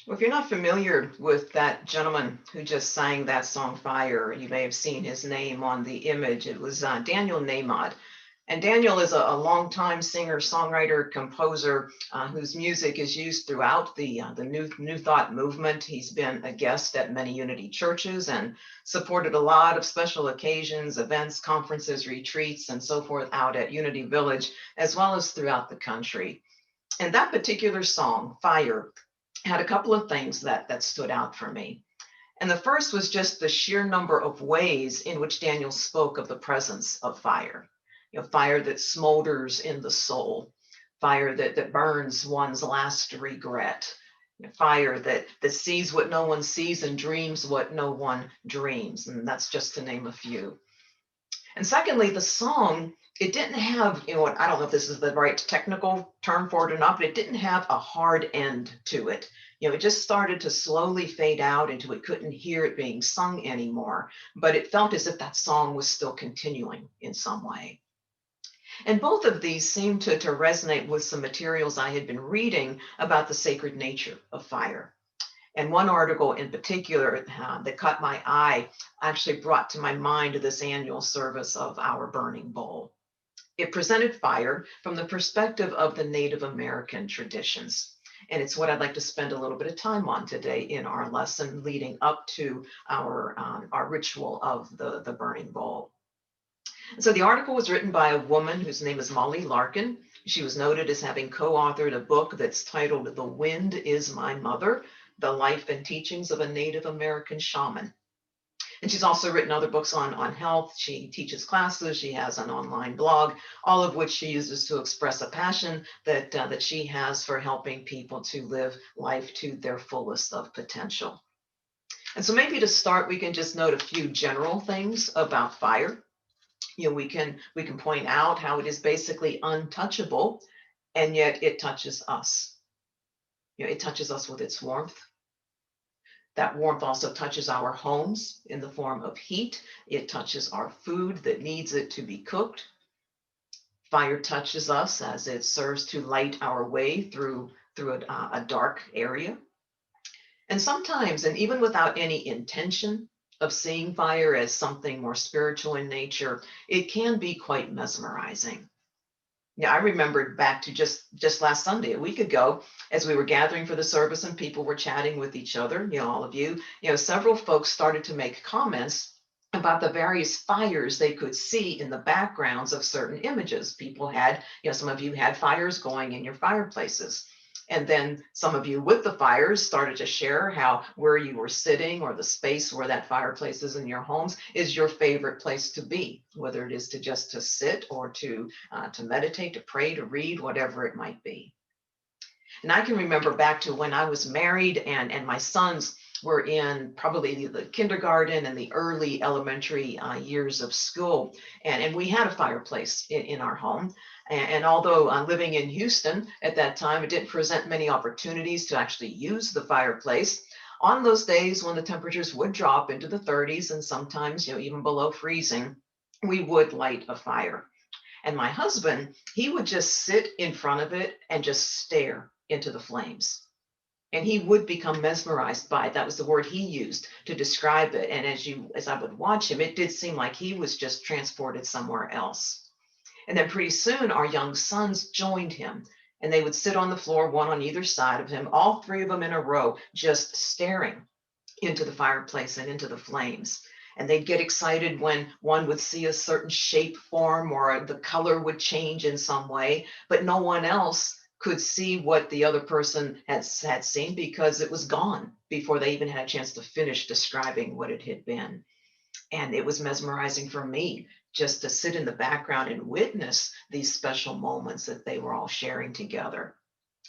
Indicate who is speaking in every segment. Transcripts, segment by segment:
Speaker 1: Well, if you're not familiar with that gentleman who just sang that song Fire, you may have seen his name on the image. It was Daniel Namod. And Daniel is a longtime singer, songwriter, composer whose music is used throughout the New Thought movement. He's been a guest at many Unity churches and supported a lot of special occasions, events, conferences, retreats, and so forth out at Unity Village, as well as throughout the country. And that particular song, Fire, had a couple of things that stood out for me. And the first was just the sheer number of ways in which Daniel spoke of the presence of fire. Fire that smolders in the soul, fire that burns one's last regret, fire that sees what no one sees and dreams what no one dreams. And that's just to name a few. And secondly, the song, it didn't have, I don't know if this is the right technical term for it or not, but it didn't have a hard end to it. It just started to slowly fade out until we couldn't hear it being sung anymore. But it felt as if that song was still continuing in some way. And both of these seemed to resonate with some materials I had been reading about the sacred nature of fire. And one article in particular that caught my eye actually brought to my mind this annual service of our burning bowl. It presented fire from the perspective of the Native American traditions. And it's what I'd like to spend a little bit of time on today in our lesson leading up to our ritual of the burning bowl. So the article was written by a woman whose name is Molly Larkin. She was noted as having co-authored a book that's titled The Wind is My Mother, The Life and Teachings of a Native American Shaman. And she's also written other books on health. She teaches classes. She has an online blog, all of which she uses to express a passion that she has for helping people to live life to their fullest of potential. And so maybe to start, we can just note a few general things about fire. We can point out how it is basically untouchable, and yet it touches us. It touches us with its warmth. That warmth also touches our homes in the form of heat. It touches our food that needs it to be cooked. Fire touches us as it serves to light our way through a dark area. And sometimes, and even without any intention of seeing fire as something more spiritual in nature, it can be quite mesmerizing. Yeah, I remembered back to just last Sunday, a week ago, as we were gathering for the service and people were chatting with each other, all of you, several folks started to make comments about the various fires they could see in the backgrounds of certain images. People had, some of you had fires going in your fireplaces. And then some of you with the fires started to share how where you were sitting or the space where that fireplace is in your homes is your favorite place to be, whether it is to just to sit or to meditate, to pray, to read, whatever it might be. And I can remember back to when I was married and my sons were in probably the kindergarten and the early elementary years of school. And we had a fireplace in our home. And although living in Houston at that time, it didn't present many opportunities to actually use the fireplace. On those days when the temperatures would drop into the 30s and sometimes even below freezing, we would light a fire. And my husband, he would just sit in front of it and just stare into the flames. And he would become mesmerized by it. That was the word he used to describe it. And as I would watch him, it did seem like he was just transported somewhere else. And then pretty soon our young sons joined him. And they would sit on the floor, one on either side of him, all three of them in a row, just staring into the fireplace and into the flames. And they'd get excited when one would see a certain shape form or the color would change in some way, but no one else could see what the other person had seen because it was gone before they even had a chance to finish describing what it had been. And it was mesmerizing for me just to sit in the background and witness these special moments that they were all sharing together.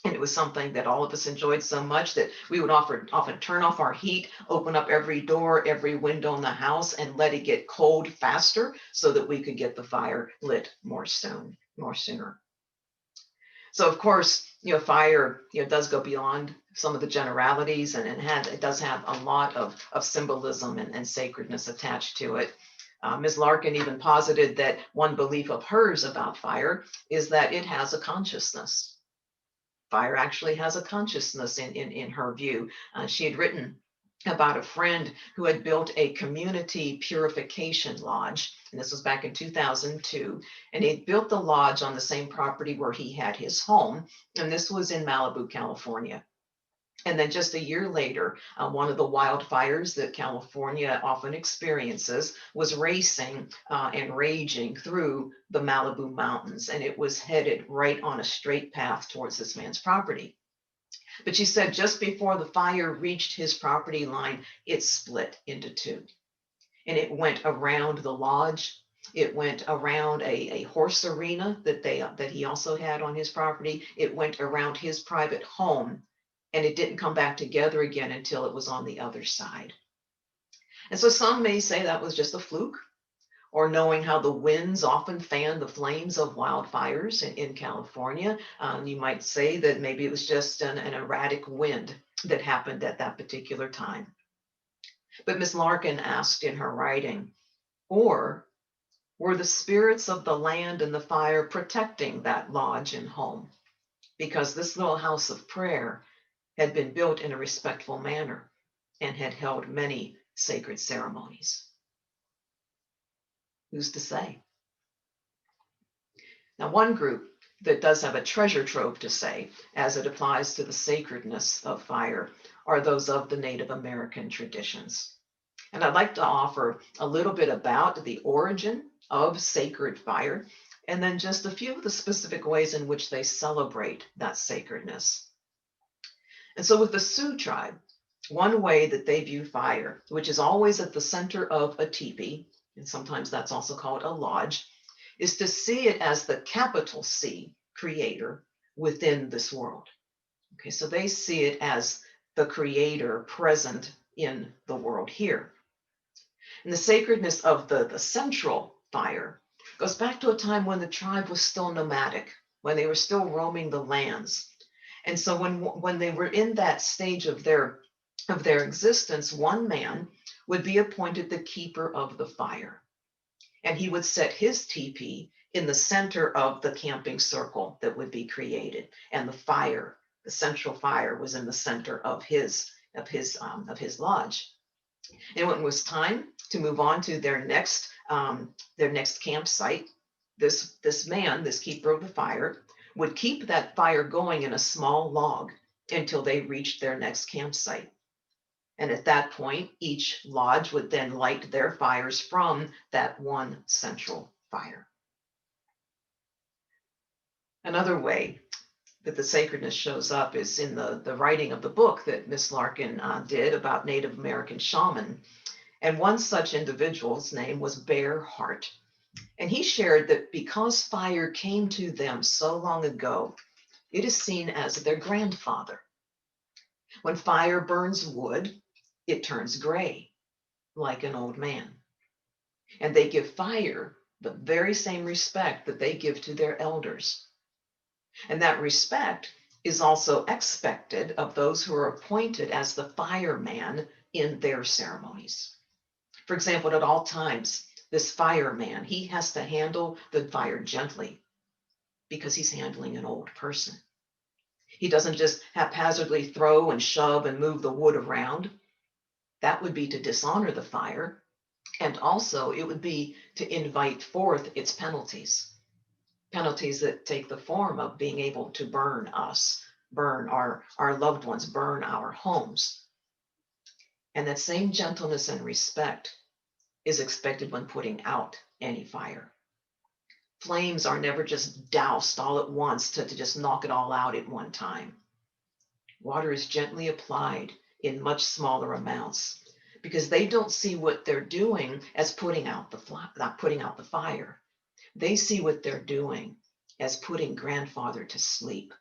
Speaker 1: And it was something that all of us enjoyed so much that we would often turn off our heat, open up every door, every window in the house, and let it get cold faster so that we could get the fire lit more sooner. So of course, fire, does go beyond some of the generalities, and it does have a lot of symbolism and sacredness attached to it. Ms. Larkin even posited that one belief of hers about fire is that it has a consciousness. Fire actually has a consciousness in her view. She had written about a friend who had built a community purification lodge. And this was back in 2002. And he built the lodge on the same property where he had his home. And this was in Malibu, California. And then just a year later, one of the wildfires that California often experiences was racing and raging through the Malibu mountains. And it was headed right on a straight path towards this man's property. But she said just before the fire reached his property line, it split into two. And it went around the lodge. It went around a horse arena that he also had on his property. It went around his private home, and it didn't come back together again until it was on the other side. And so some may say that was just a fluke, or knowing how the winds often fan the flames of wildfires in California. You might say that maybe it was just an erratic wind that happened at that particular time. But Miss Larkin asked in her writing, or were the spirits of the land and the fire protecting that lodge and home? Because this little house of prayer had been built in a respectful manner and had held many sacred ceremonies. Who's to say? Now, one group that does have a treasure trove to say, as it applies to the sacredness of fire, are those of the Native American traditions. And I'd like to offer a little bit about the origin of sacred fire, and then just a few of the specific ways in which they celebrate that sacredness. And so with the Sioux tribe, one way that they view fire, which is always at the center of a teepee, and sometimes that's also called a lodge, is to see it as the capital C creator within this world. Okay, so they see it as the creator present in the world here. And the sacredness of the central fire goes back to a time when the tribe was still nomadic, when they were still roaming the lands. And so when they were in that stage of their existence, one man would be appointed the keeper of the fire. And he would set his teepee in the center of the camping circle that would be created. And the fire, the central fire, was in the center of his lodge. And when it was time to move on to their next campsite, this man, this keeper of the fire, would keep that fire going in a small log until they reached their next campsite. And at that point, each lodge would then light their fires from that one central fire. Another way that the sacredness shows up is in the writing of the book that Miss Larkin did about Native American shaman. And one such individual's name was Bear Hart. And he shared that because fire came to them so long ago, it is seen as their grandfather. When fire burns wood, it turns gray, like an old man. And they give fire the very same respect that they give to their elders. And that respect is also expected of those who are appointed as the fireman in their ceremonies. For example, at all times, this fireman, he has to handle the fire gently because he's handling an old person. He doesn't just haphazardly throw and shove and move the wood around. That would be to dishonor the fire. And also it would be to invite forth its penalties that take the form of being able to burn us, burn our loved ones, burn our homes. And that same gentleness and respect is expected when putting out any fire. Flames are never just doused all at once to just knock it all out at one time. Water is gently applied in much smaller amounts because they don't see what they're doing as putting out the fire. They see what they're doing as putting grandfather to sleep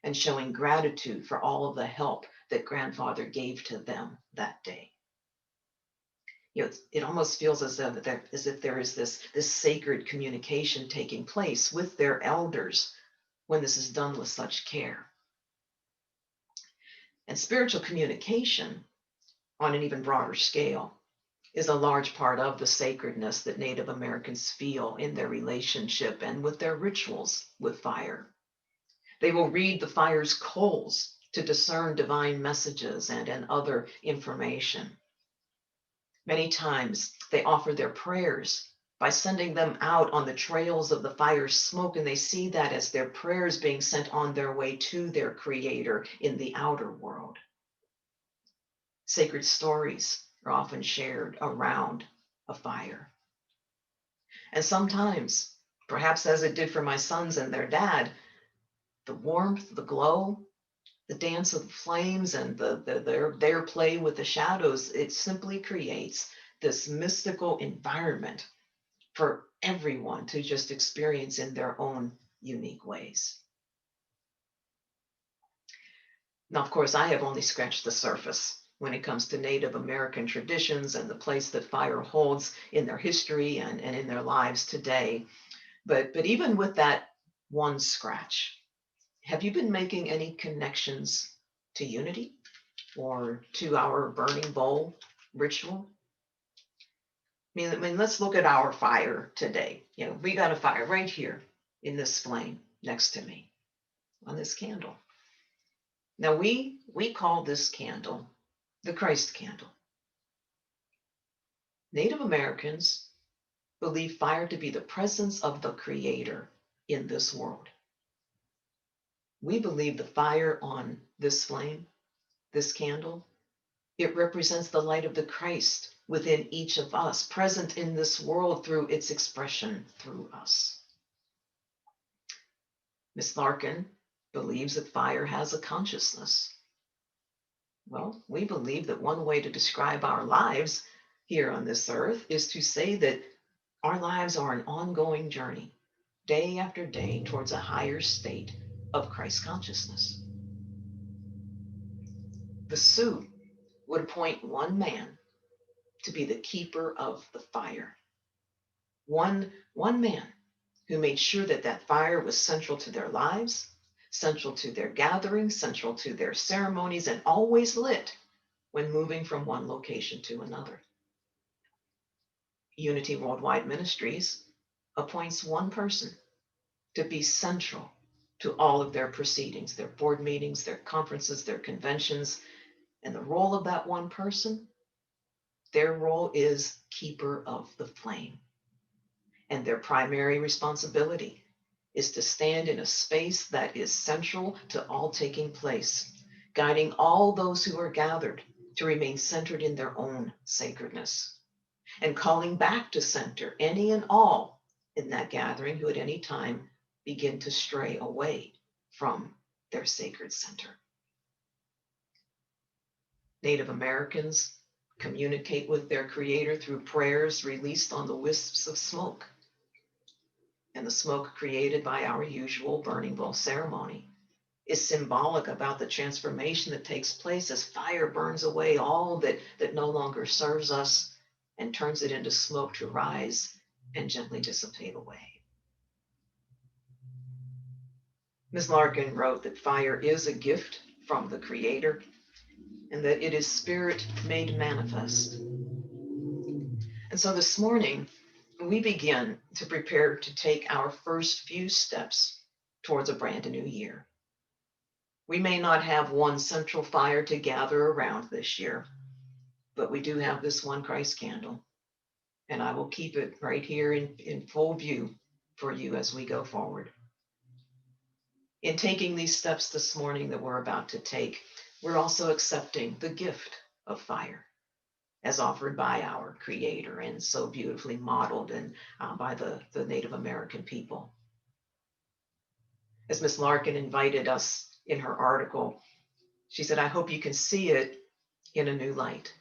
Speaker 1: and showing gratitude for all of the help that grandfather gave to them that day. It almost feels as if there is this sacred communication taking place with their elders when this is done with such care. And spiritual communication on an even broader scale is a large part of the sacredness that Native Americans feel in their relationship and with their rituals with fire. They will read the fire's coals to discern divine messages and other information. Many times they offer their prayers by sending them out on the trails of the fire's smoke, and they see that as their prayers being sent on their way to their Creator in the outer world. Sacred stories are often shared around a fire. And sometimes, perhaps as it did for my sons and their dad, the warmth, the glow, the dance of the flames, and their play with the shadows, it simply creates this mystical environment for everyone to just experience in their own unique ways. Now, of course, I have only scratched the surface when it comes to Native American traditions and the place that fire holds in their history and in their lives today. But even with that one scratch, have you been making any connections to unity or to our burning bowl ritual? I mean, let's look at our fire today. We got a fire right here in this flame next to me on this candle. Now we call this candle the Christ candle. Native Americans believe fire to be the presence of the Creator in this world. We believe the fire on this flame, this candle, it represents the light of the Christ within each of us, present in this world through its expression through us. Miss Larkin believes that fire has a consciousness. Well, we believe that one way to describe our lives here on this earth is to say that our lives are an ongoing journey, day after day, towards a higher state of Christ consciousness. The Sioux would appoint one man to be the keeper of the fire. One man who made sure that that fire was central to their lives, central to their gatherings, central to their ceremonies, and always lit when moving from one location to another. Unity Worldwide Ministries appoints one person to be central to all of their proceedings, their board meetings, their conferences, their conventions. And the role of that one person, their role is keeper of the flame. And their primary responsibility is to stand in a space that is central to all taking place, guiding all those who are gathered to remain centered in their own sacredness, and calling back to center any and all in that gathering who at any time begin to stray away from their sacred center. Native Americans communicate with their Creator through prayers released on the wisps of smoke. And the smoke created by our usual burning bowl ceremony is symbolic about the transformation that takes place as fire burns away all that no longer serves us and turns it into smoke to rise and gently dissipate away. Ms. Larkin wrote that fire is a gift from the Creator and that it is spirit made manifest. And so this morning, we begin to prepare to take our first few steps towards a brand new year. We may not have one central fire to gather around this year, but we do have this one Christ candle. And I will keep it right here in full view for you as we go forward. In taking these steps this morning that we're about to take, we're also accepting the gift of fire as offered by our Creator and so beautifully modeled and by the Native American people. As Miss Larkin invited us in her article, she said, I hope you can see it in a new light,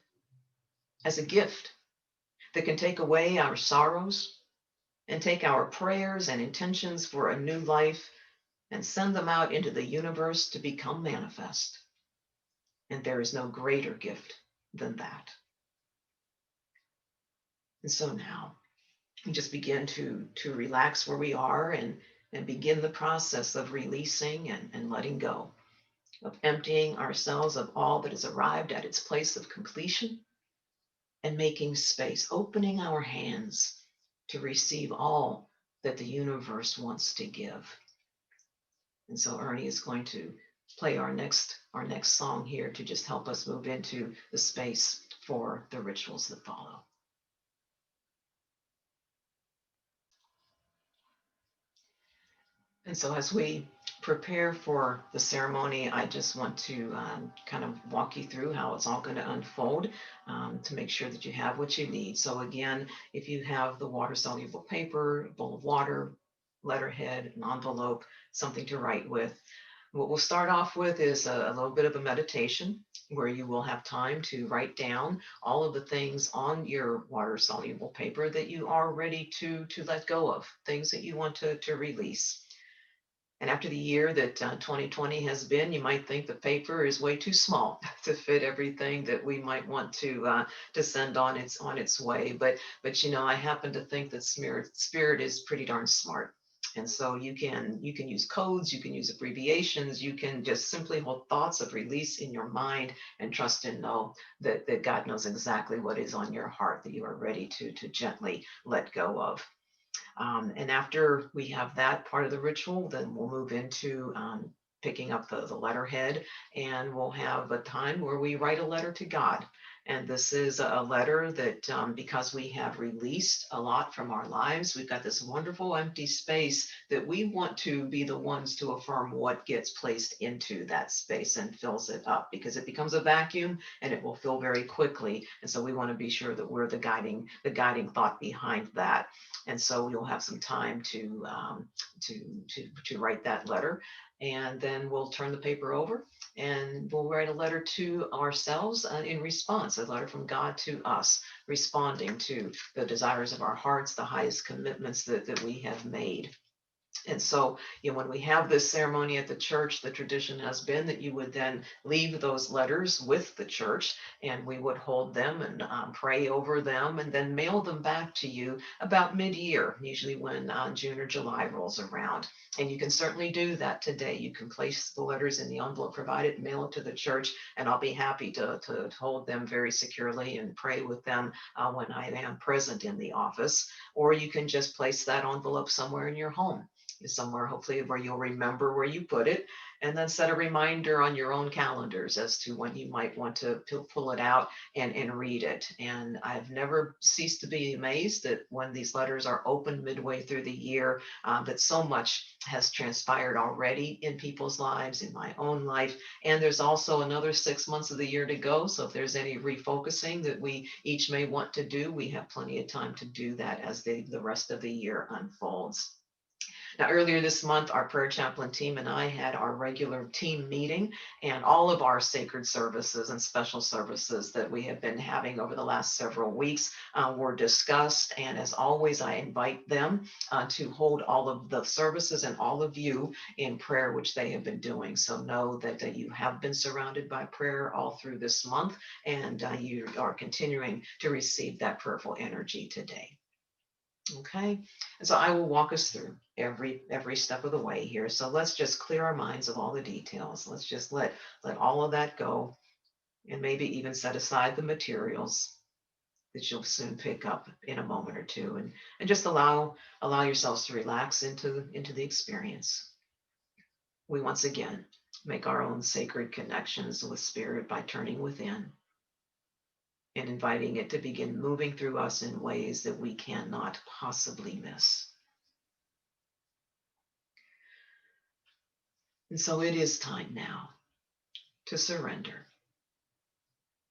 Speaker 1: as a gift that can take away our sorrows and take our prayers and intentions for a new life and send them out into the universe to become manifest. And there is no greater gift than that. And so now we just begin to relax where we are and begin the process of releasing and letting go, of emptying ourselves of all that has arrived at its place of completion and making space, opening our hands to receive all that the universe wants to give. And so Ernie is going to play our next song here to just help us move into the space for the rituals that follow. And so as we prepare for the ceremony, I just want to kind of walk you through how it's all going to unfold to make sure that you have what you need. So again, if you have the water soluble paper, a bowl of water, letterhead, an envelope, something to write with. What we'll start off with is a little bit of a meditation where you will have time to write down all of the things on your water soluble paper that you are ready to let go of, things that you want to release. And after the year that 2020 has been, you might think the paper is way too small to fit everything that we might want to send on its way. But I happen to think that spirit is pretty darn smart. And so you can use codes, you can use abbreviations, you can just simply hold thoughts of release in your mind and trust and know that God knows exactly what is on your heart that you are ready to gently let go of. And after we have that part of the ritual, then we'll move into picking up the letterhead, and we'll have a time where we write a letter to God. And this is a letter that, because we have released a lot from our lives, we've got this wonderful empty space that we want to be the ones to affirm what gets placed into that space and fills it up, because it becomes a vacuum and it will fill very quickly. And so we want to be sure that we're the guiding thought behind that. And so you'll have some time to write that letter, and then we'll turn the paper over and we'll write a letter to ourselves in response, a letter from God to us, responding to the desires of our hearts, the highest commitments that we have made. And so, when we have this ceremony at the church, the tradition has been that you would then leave those letters with the church, and we would hold them and pray over them and then mail them back to you about mid-year, usually when June or July rolls around. And you can certainly do that today. You can place the letters in the envelope provided, mail it to the church, and I'll be happy to hold them very securely and pray with them when I am present in the office. Or you can just place that envelope somewhere in your home, somewhere hopefully where you'll remember where you put it, and then set a reminder on your own calendars as to when you might want to pull it out and read it. And I've never ceased to be amazed that when these letters are opened midway through the year, that so much has transpired already in people's lives, in my own life. And there's also another 6 months of the year to go. So if there's any refocusing that we each may want to do, we have plenty of time to do that as the rest of the year unfolds. Now, earlier this month, our prayer chaplain team and I had our regular team meeting, and all of our sacred services and special services that we have been having over the last several weeks were discussed. And as always, I invite them to hold all of the services and all of you in prayer, which they have been doing. So know that you have been surrounded by prayer all through this month, and you are continuing to receive that prayerful energy today. Okay, and so I will walk us through every step of the way here. So let's just clear our minds of all the details. Let's just let all of that go, and maybe even set aside the materials that you'll soon pick up in a moment or two, and just allow yourselves to relax into the experience. We once again make our own sacred connections with spirit by turning within and inviting it to begin moving through us in ways that we cannot possibly miss. And so it is time now to surrender,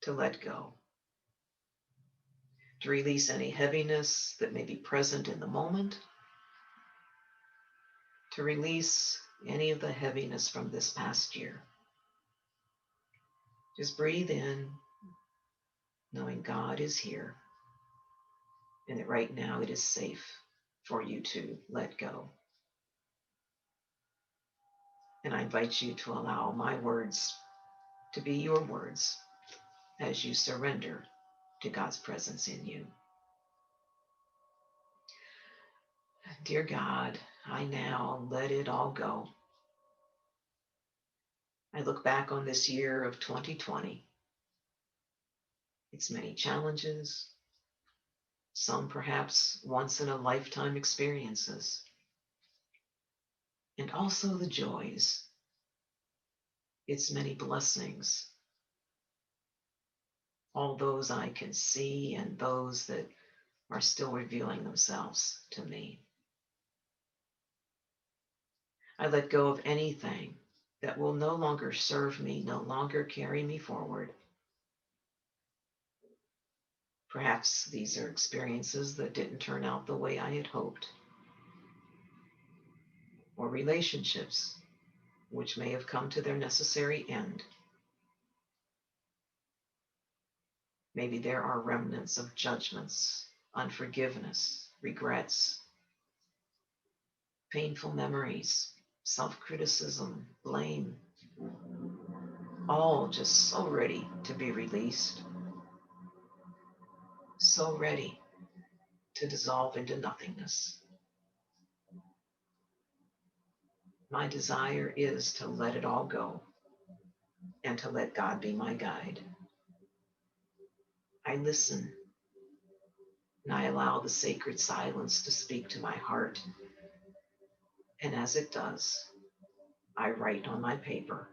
Speaker 1: to let go, to release any heaviness that may be present in the moment, to release any of the heaviness from this past year. Just breathe in, knowing God is here, and that right now it is safe for you to let go. And I invite you to allow my words to be your words as you surrender to God's presence in you. Dear God, I now let it all go. I look back on this year of 2020, its many challenges, some perhaps once in a lifetime experiences, and also the joys, its many blessings, all those I can see and those that are still revealing themselves to me. I let go of anything that will no longer serve me, no longer carry me forward. Perhaps these are experiences that didn't turn out the way I had hoped, or relationships which may have come to their necessary end. Maybe there are remnants of judgments, unforgiveness, regrets, painful memories, self-criticism, blame, all just so ready to be released, so ready to dissolve into nothingness. My desire is to let it all go and to let God be my guide. I listen and I allow the sacred silence to speak to my heart. And as it does, I write on my paper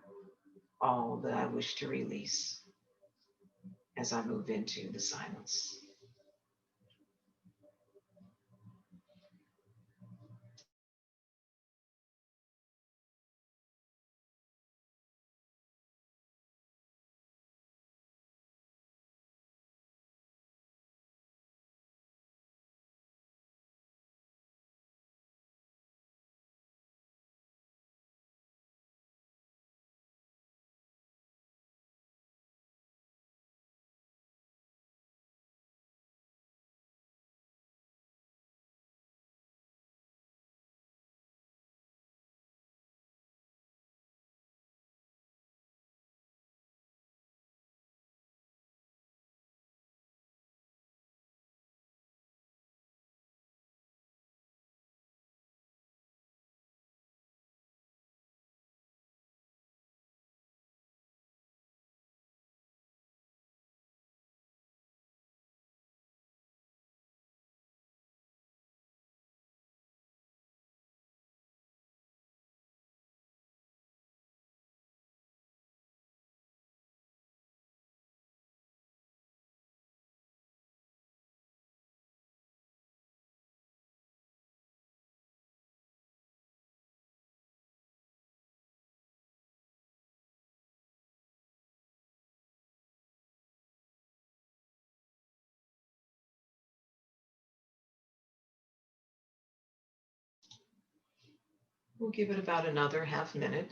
Speaker 1: all that I wish to release as I move into the silence. We'll give it about another half minute.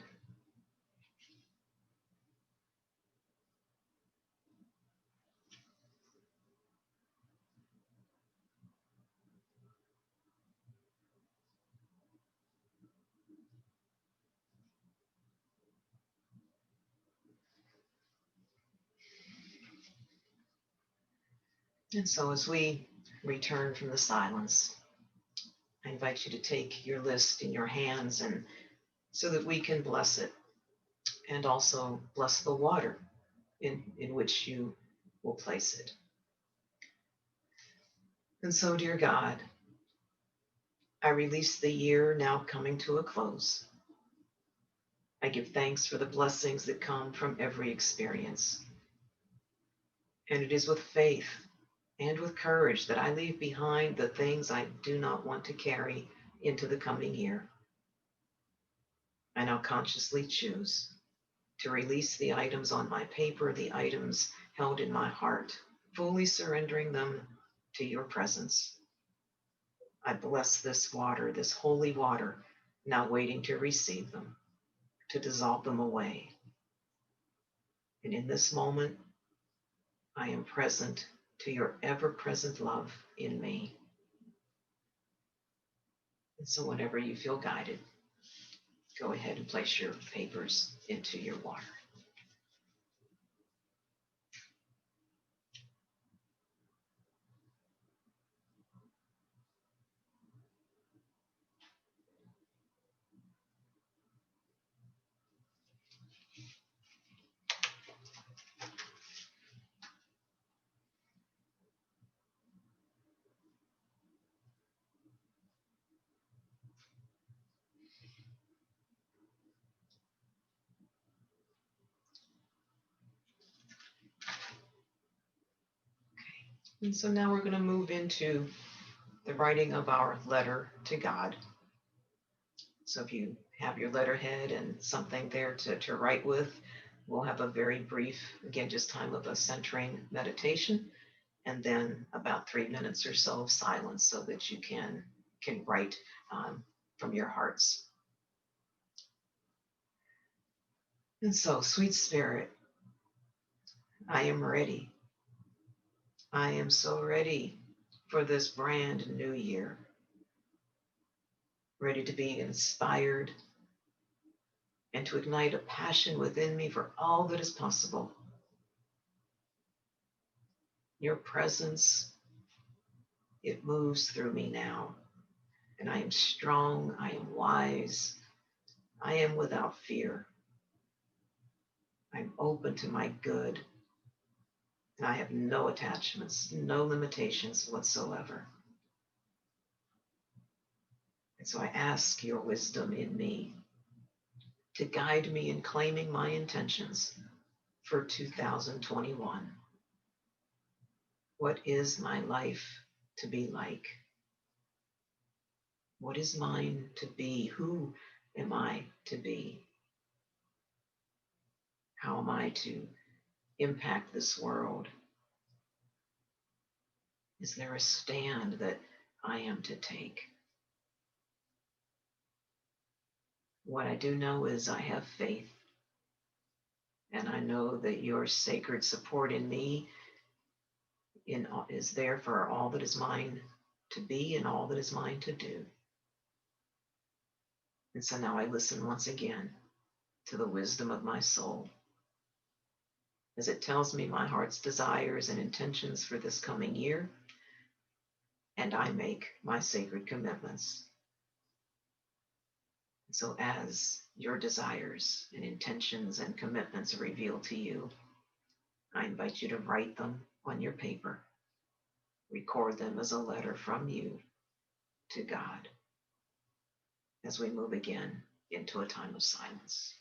Speaker 1: And so as we return from the silence, I invite you to take your list in your hands and so that we can bless it and also bless the water in which you will place it. And so, dear God, I release the year now coming to a close. I give thanks for the blessings that come from every experience. And it is with faith and with courage that I leave behind the things I do not want to carry into the coming year. I now consciously choose to release the items on my paper, the items held in my heart, fully surrendering them to your presence. I bless this water, this holy water, now waiting to receive them, to dissolve them away. And in this moment, I am present to your ever-present love in me. And so whenever you feel guided, go ahead and place your papers into your water. And so now we're going to move into the writing of our letter to God. So if you have your letterhead and something there to write with, we'll have a very brief, again, just time of a centering meditation, and then about 3 minutes or so of silence so that you can write from your hearts. And so, sweet spirit, I am ready. I am so ready for this brand new year. Ready to be inspired and to ignite a passion within me for all that is possible. Your presence, it moves through me now. And I am strong, I am wise, I am without fear. I'm open to my good, and I have no attachments, no limitations whatsoever. And so I ask your wisdom in me to guide me in claiming my intentions for 2021. What is my life to be like? What is mine to be? Who am I to be? How am I to impact this world? Is there a stand that I am to take? What I do know is I have faith, and I know that your sacred support in me is there for all that is mine to be and all that is mine to do. And so now I listen once again to the wisdom of my soul as it tells me my heart's desires and intentions for this coming year, and I make my sacred commitments. And so as your desires and intentions and commitments are revealed to you, I invite you to write them on your paper, record them as a letter from you to God as we move again into a time of silence.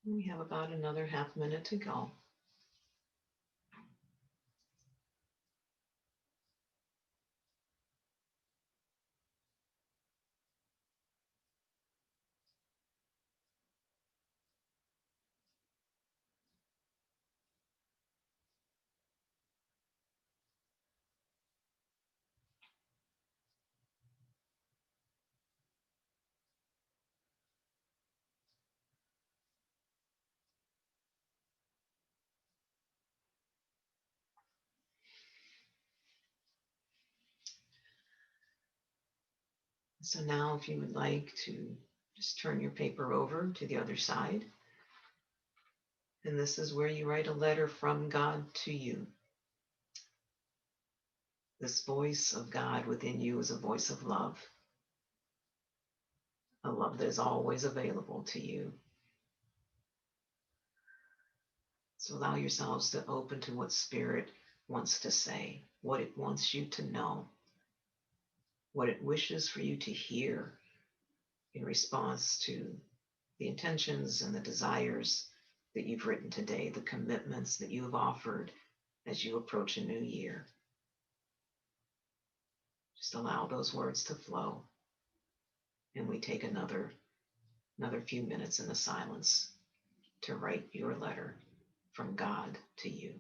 Speaker 1: We have about another half minute to go. So now if you would like to just turn your paper over to the other side. And this is where you write a letter from God to you. This voice of God within you is a voice of love, a love that is always available to you. So allow yourselves to open to what Spirit wants to say, what it wants you to know, what it wishes for you to hear in response to the intentions and the desires that you've written today, the commitments that you have offered as you approach a new year. Just allow those words to flow. And we take another few minutes in the silence to write your letter from God to you.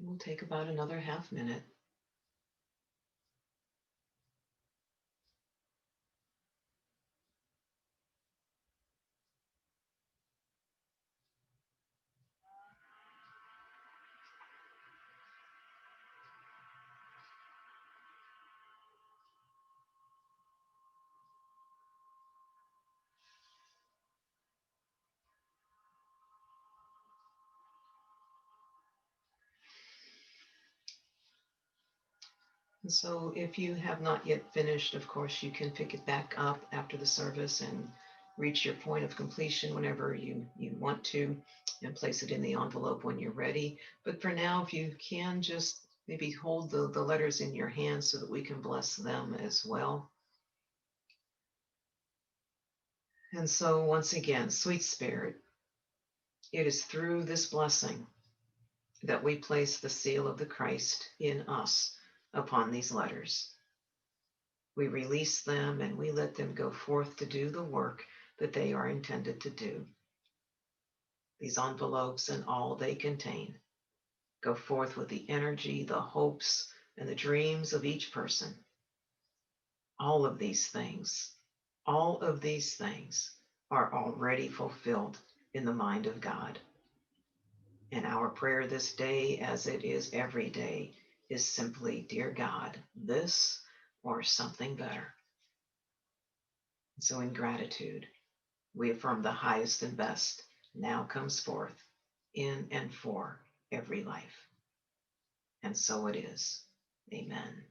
Speaker 1: We'll take about another half minute. And so if you have not yet finished, of course, you can pick it back up after the service and reach your point of completion whenever you want to, and place it in the envelope when you're ready. But for now, if you can just maybe hold the letters in your hands so that we can bless them as well. And so once again, sweet Spirit, it is through this blessing that we place the seal of the Christ in us upon these letters. We release them and we let them go forth to do the work that they are intended to do. These envelopes and all they contain go forth with the energy, the hopes, and the dreams of each person. All of these things, all of these things are already fulfilled in the mind of God. And our prayer this day, as it is every day, is simply, Dear God, this or something better. So in gratitude, we affirm the highest and best now comes forth in and for every life. And so it is. Amen.